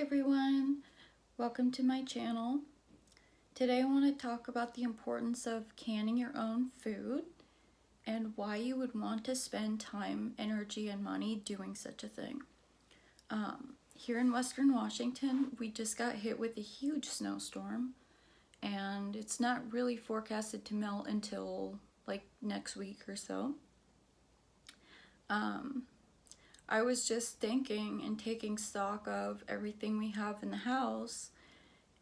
everyone, welcome to my channel. Today I want to talk about the importance of canning your own food and why you would want to spend time, energy, and money doing such a thing. Here in Western Washington, we just got hit with a huge snowstorm, and it's not really forecasted to melt until like next week or so. I was just thinking and taking stock of everything we have in the house,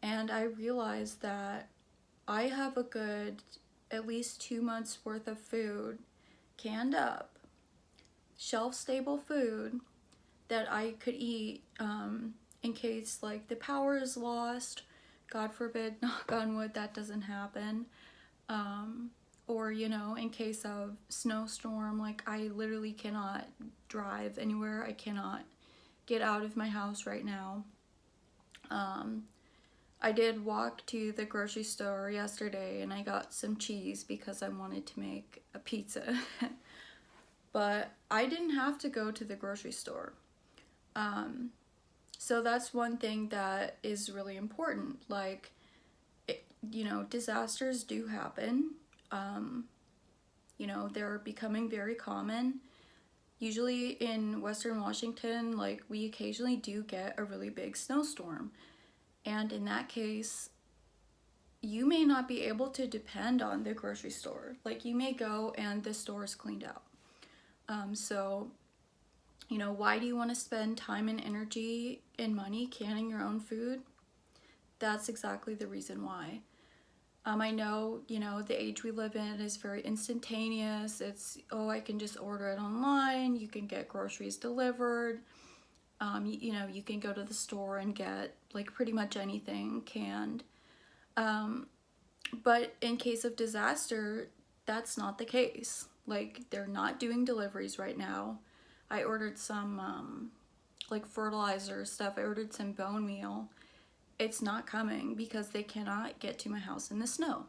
and I realized that I have a good at least 2 months worth of food canned up, shelf stable food that I could eat in case like the power is lost. God forbid, knock on wood, that doesn't happen. Or in case of snowstorm, like I literally cannot drive anywhere. I cannot get out of my house right now. I did walk to the grocery store yesterday and I got some cheese because I wanted to make a pizza. But I didn't have to go to the grocery store. So that's one thing that is really important. Like, disasters do happen. They're becoming very common. Usually in Western Washington, like we occasionally do get a really big snowstorm. And in that case, you may not be able to depend on the grocery store. Like you may go and the store is cleaned out. Why do you want to spend time and energy and money canning your own food? That's exactly the reason why. I know, the age we live in is very instantaneous. It's, I can just order it online. You can get groceries delivered. You can go to the store and get like pretty much anything canned. But in case of disaster, that's not the case. Like they're not doing deliveries right now. I ordered some like fertilizer stuff. I ordered some bone meal. It's not coming because they cannot get to my house in the snow.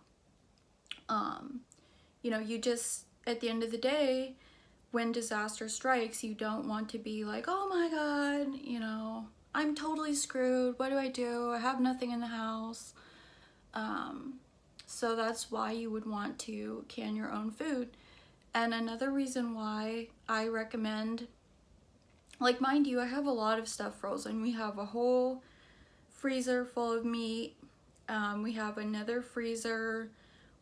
You just, at the end of the day, when disaster strikes, you don't want to be like, oh my God, I'm totally screwed. What do? I have nothing in the house. So that's why you would want to can your own food. And another reason why I recommend, like mind you, I have a lot of stuff frozen. We have a whole freezer full of meat. We have another freezer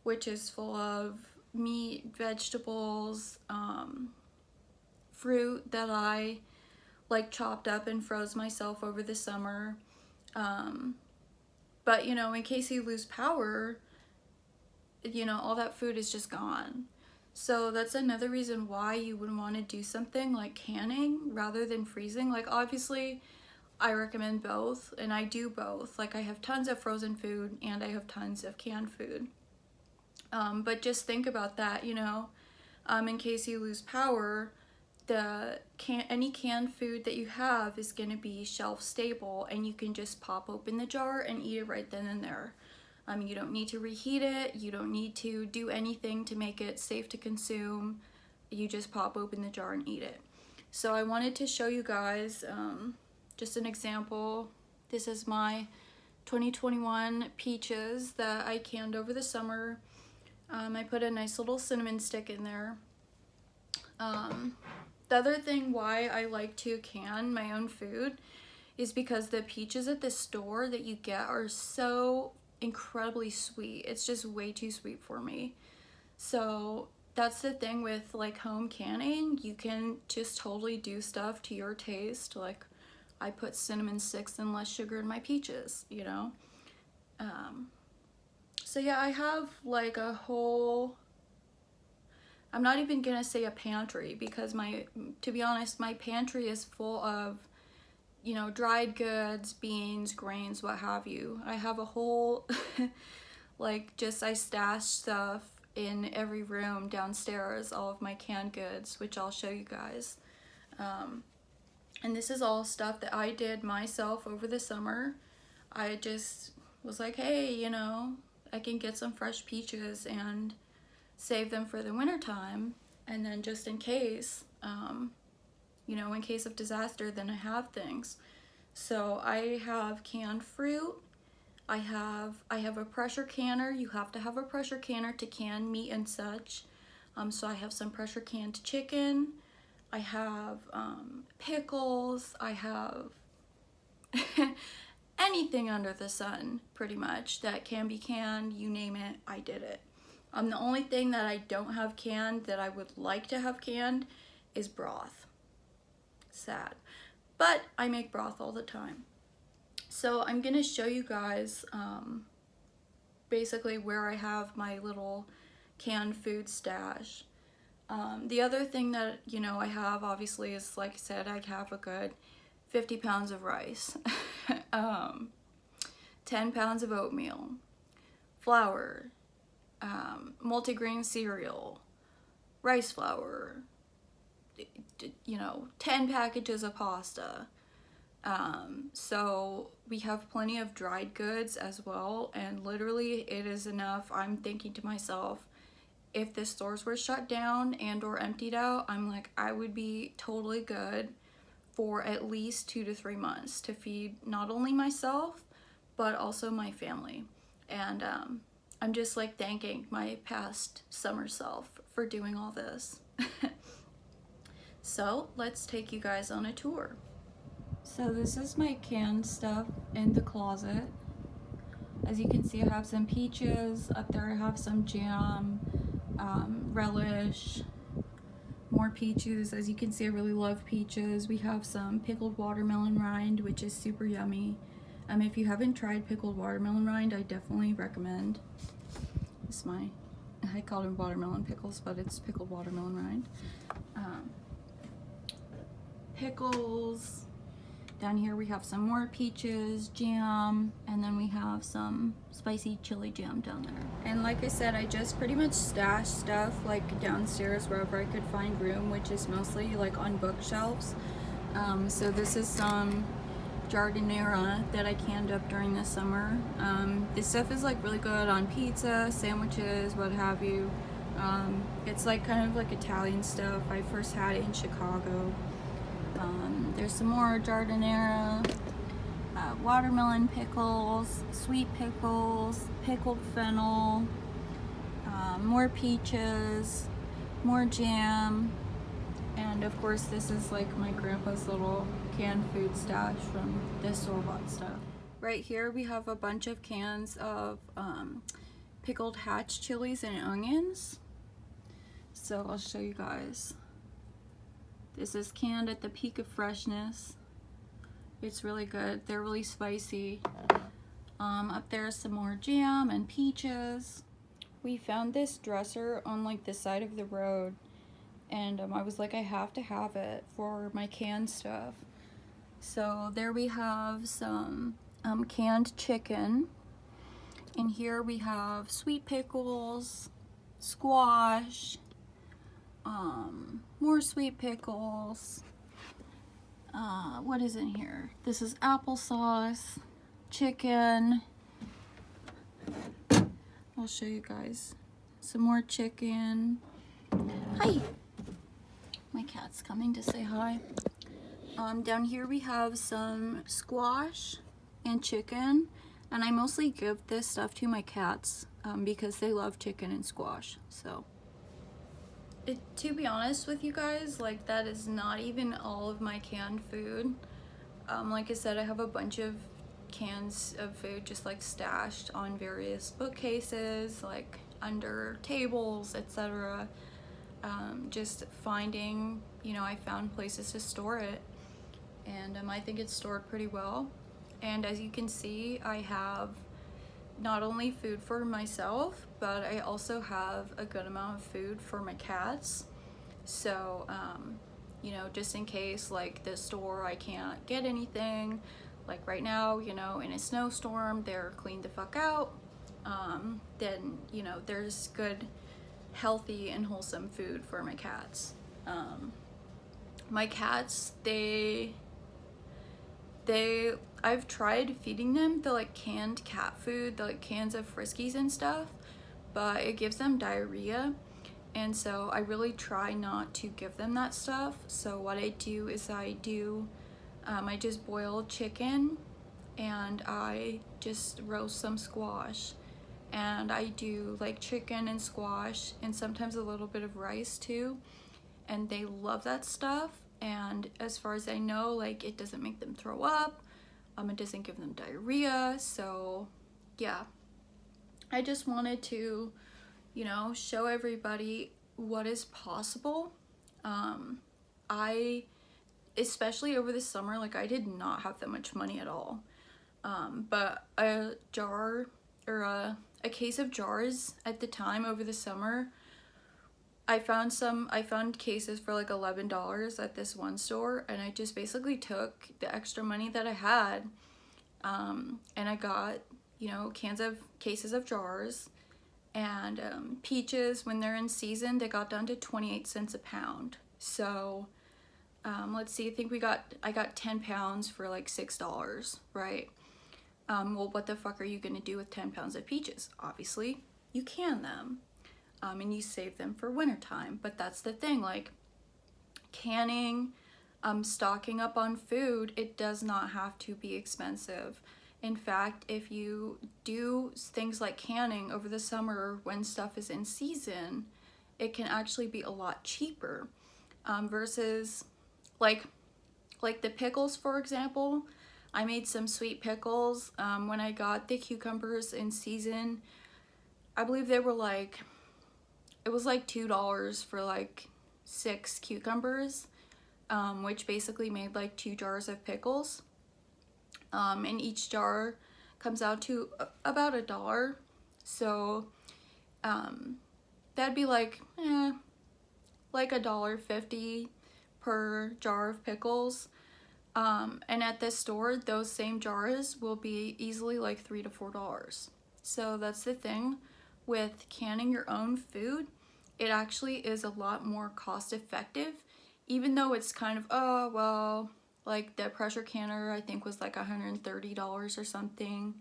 which is full of meat, vegetables, fruit that I like chopped up and froze myself over the summer. But in case you lose power, all that food is just gone. So that's another reason why you would want to do something like canning rather than freezing. Like obviously I recommend both, and I do both. Like I have tons of frozen food and I have tons of canned food. But just think about that, in case you lose power, any canned food that you have is going to be shelf stable, and you can just pop open the jar and eat it right then and there. You don't need to reheat it. You don't need to do anything to make it safe to consume. You just pop open the jar and eat it. So I wanted to show you guys just an example. This is my 2021 peaches that I canned over the summer. I put a nice little cinnamon stick in there. The other thing why I like to can my own food is because the peaches at the store that you get are so incredibly sweet. It's just way too sweet for me. So that's the thing with like home canning. You can just totally do stuff to your taste. Like I put cinnamon sticks and less sugar in my peaches, So yeah, I have like a whole, I'm not even gonna say a pantry, because to be honest, my pantry is full of, dried goods, beans, grains, what have you. I have a whole, I stash stuff in every room downstairs, all of my canned goods, which I'll show you guys. And this is all stuff that I did myself over the summer. I just was like, hey, I can get some fresh peaches and save them for the winter time, and then just in case, in case of disaster, then I have things. So I have canned fruit. I have a pressure canner. You have to have a pressure canner to can meat and such. So I have some pressure canned chicken. I have pickles. I have anything under the sun, pretty much, that can be canned. You name it, I did it. The only thing that I don't have canned that I would like to have canned is broth. Sad. But I make broth all the time. So I'm gonna show you guys basically where I have my little canned food stash. The other thing that, you know, I have obviously is, like I said, I have a good 50 pounds of rice, 10 pounds of oatmeal, flour, multigrain cereal, rice flour, you know, 10 packages of pasta. So we have plenty of dried goods as well, and literally it is enough. I'm thinking to myself, if the stores were shut down and or emptied out, I'm like, I would be totally good for at least 2 to 3 months to feed not only myself, but also my family. And I'm just like thanking my past summer self for doing all this. So let's take you guys on a tour. So this is my canned stuff in the closet. As you can see, I have some peaches. Up there I have some jam, relish, more peaches. As you can see, I really love peaches. We have some pickled watermelon rind, which is super yummy. If you haven't tried pickled watermelon rind, I definitely recommend. It's I call them watermelon pickles, but it's pickled watermelon rind. Pickles. Down here we have some more peaches, jam, and then we have some spicy chili jam down there. And like I said, I just pretty much stashed stuff like downstairs wherever I could find room, which is mostly like on bookshelves. So this is some jardinera that I canned up during the summer. This stuff is like really good on pizza, sandwiches, what have you. It's like kind of like Italian stuff. I first had it in Chicago. There's some more jardinera, watermelon pickles, sweet pickles, pickled fennel, more peaches, more jam, and of course this is like my grandpa's little canned food stash from the store-bought stuff. Right here we have a bunch of cans of pickled hatch chilies and onions. So I'll show you guys. This is canned at the peak of freshness. It's really good. They're really spicy. Up there's some more jam and peaches. We found this dresser on like the side of the road, and I was like, I have to have it for my canned stuff. So there we have some canned chicken. And here we have sweet pickles, squash, more sweet pickles. What is in here? This is applesauce, chicken. I'll show you guys. Some more chicken. Hi! My cat's coming to say hi. Down here we have some squash and chicken. And I mostly give this stuff to my cats because they love chicken and squash. So, to be honest with you guys, like that is not even all of my canned food. Like I said, I have a bunch of cans of food just like stashed on various bookcases, like under tables, etc. Just finding, you know, I found places to store it, and I think it's stored pretty well. And as you can see, I have not only food for myself, but I also have a good amount of food for my cats. So, you know, just in case like the store I can't get anything, like right now, you know, in a snowstorm, they're cleaned the fuck out. Then, you know, there's good, healthy and wholesome food for my cats. My cats, I've tried feeding them the like canned cat food, the like cans of Friskies and stuff, but it gives them diarrhea, and so I really try not to give them that stuff. So what I do is I do I just boil chicken and I just roast some squash. And I do like chicken and squash and sometimes a little bit of rice too. And they love that stuff. And as far as I know, like it doesn't make them throw up. It doesn't give them diarrhea. So yeah, I just wanted to, you know, show everybody what is possible. I, especially over the summer, like I did not have that much money at all. But a jar or a case of jars at the time over the summer, I found cases for like $11 at this one store, and I just basically took the extra money that I had, and I got, you know, cases of jars, and peaches, when they're in season, they got down to 28 cents a pound. So let's see, I got 10 pounds for like $6, right? Well, what the fuck are you gonna do with 10 pounds of peaches? Obviously, you can them. And you save them for wintertime. But that's the thing, like canning, stocking up on food, it does not have to be expensive. In fact, if you do things like canning over the summer when stuff is in season, it can actually be a lot cheaper, versus like the pickles, for example. I made some sweet pickles when I got the cucumbers in season. I believe they were like, it was like $2 for like 6 cucumbers, which basically made like 2 jars of pickles. And each jar comes out to about $1. So that'd be like $1.50 per jar of pickles. And at this store, those same jars will be easily like $3 to $4. So that's the thing with canning your own food. It actually is a lot more cost effective, even though it's kind of, oh, well, like the pressure canner I think was like $130 or something.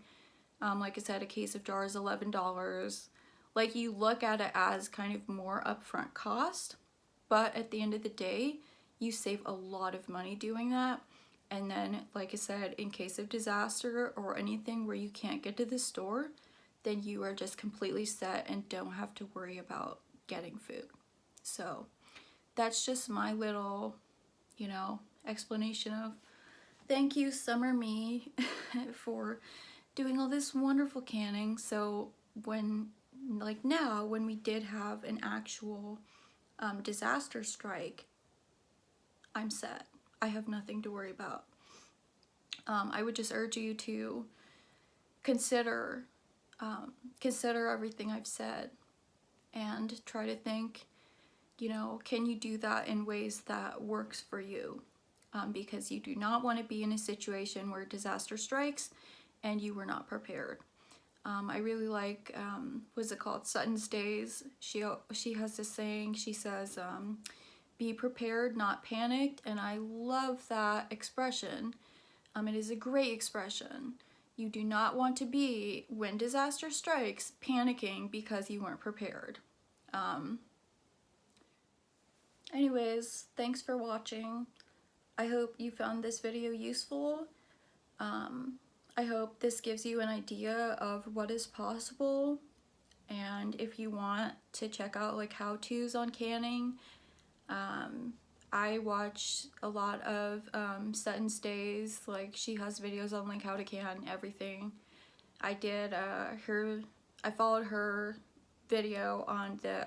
Like I said, a case of jars $11. Like you look at it as kind of more upfront cost, but at the end of the day, you save a lot of money doing that. And then, like I said, in case of disaster or anything where you can't get to the store, then you are just completely set and don't have to worry about getting food. So that's just my little, you know, explanation of thank you, summer me, for doing all this wonderful canning. So when, like now, when we did have an actual disaster strike, I'm set. I have nothing to worry about. I would just urge you to consider everything I've said and try to think, you know, can you do that in ways that works for you? Because you do not want to be in a situation where disaster strikes and you were not prepared. I really like, what's it called? Sutton's Days. She has this saying, she says, be prepared, not panicked. And I love that expression. It is a great expression. You do not want to be, when disaster strikes, panicking because you weren't prepared. Anyways, thanks for watching. I hope you found this video useful. I hope this gives you an idea of what is possible. And if you want to check out like how-tos on canning, I watch a lot of Sutton's Days. Like she has videos on like how to can everything. I did I followed her video on the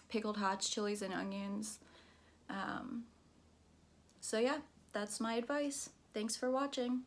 pickled hatch chilies and onions. So yeah, that's my advice. Thanks for watching.